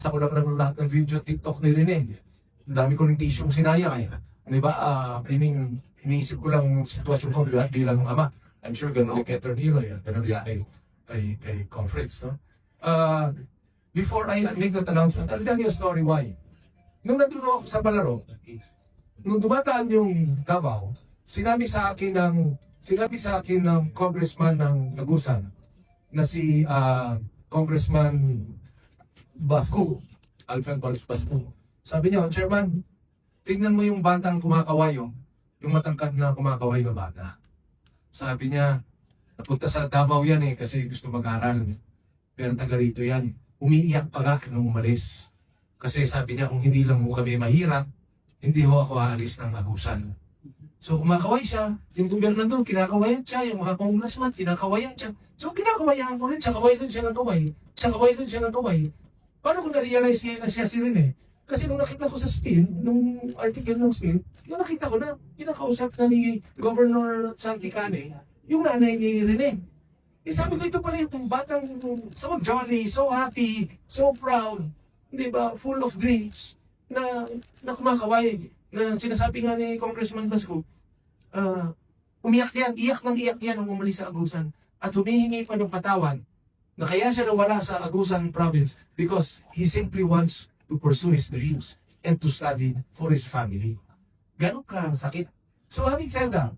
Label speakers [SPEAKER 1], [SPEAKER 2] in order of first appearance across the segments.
[SPEAKER 1] Sa ko lang lahat ng video TikTok ni Rene. Ang dami ko ng tisyong sinayang eh. Di ba? Iniisip ko lang sitwasyon ko bilang ama. I'm sure ganun kay Attorney Roy, ganun kay Conference. No? Before I make that announcement, I'll tell you a story why. Nung nandun ako sa Balaro, nung dumataan yung Davao, sinabi sa akin ng congressman ng Agusan na si Congressman Basco, Alfred Basco. Sabi niya, Chairman, tingnan mo yung batang kumakawayo, yung matangkad na kumakawayo na bata. Sabi niya, napunta sa Davao yan kasi gusto mag-aral. Pero taga rito yan. Umiiyak pa nga nung umalis. Kasi sabi niya, kung hindi lang mo kami mahirap, hindi ho ako aalis ng Agusan. So kumakaway siya, yung gobernador, kinakawayan siya, yung mga congressman, kinakawayan siya. So kinakawayan ko rin, siya kaway doon siya ng kaway, siya kaway doon siya ng kaway. Paano ko na-realize niya na siya si Rene? Kasi nung nakita ko sa spin, nung article ng spin, yung nakita ko na, kinakausap na ni Governor Santicane, yung nanay ni Rene. Eh sabi ko, ito pala yung batang so jolly, so happy, so proud, di ba, full of drinks, na kumakaway, na sinasabi nga ni Congressman Basco, umiyak yan nung umalis sa Agusan, at humihingi pa ng patawan, na kaya siya nawala sa Agusan province because he simply wants to pursue his dreams and to study for his family. Ganon ka sakit. So having said that,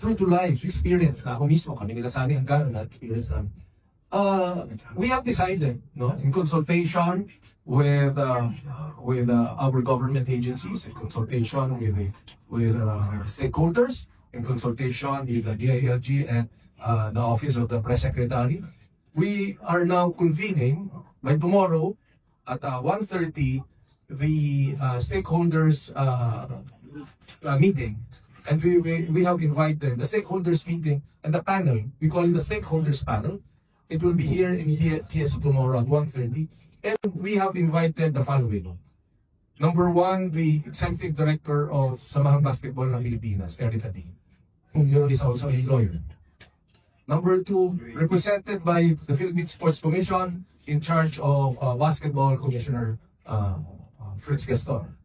[SPEAKER 1] true to life experience na ako mismo, kami nila Sani, ang gano'n na experience namin. We have decided, no, in consultation with our government agencies, in consultation with stakeholders, in consultation with the DILG and the Office of the Press Secretary, we are now convening by tomorrow at 1:30 the stakeholders meeting. And we have invited the stakeholders meeting and the panel. We call it the stakeholders panel. It will be here in PS tomorrow at 1:30. And we have invited the following. Number one, the Executive Director of Samahang Basketball ng Pilipinas, Erika D. Who is also a lawyer. Number two, represented by the Philippine Sports Commission in charge of Basketball Commissioner Fritz Gaston.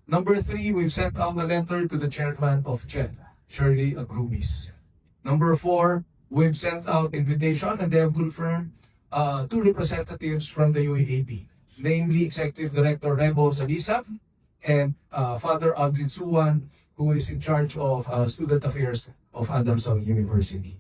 [SPEAKER 1] Number three, we've sent out a letter to the chairman of CHED, Shirley Agrubis. Number four, we've sent out invitation and they have confirmed two representatives from the UAAP, namely Executive Director Rebo Salisa and Father Aldrin Suwan, who is in charge of Student Affairs of Adamson University.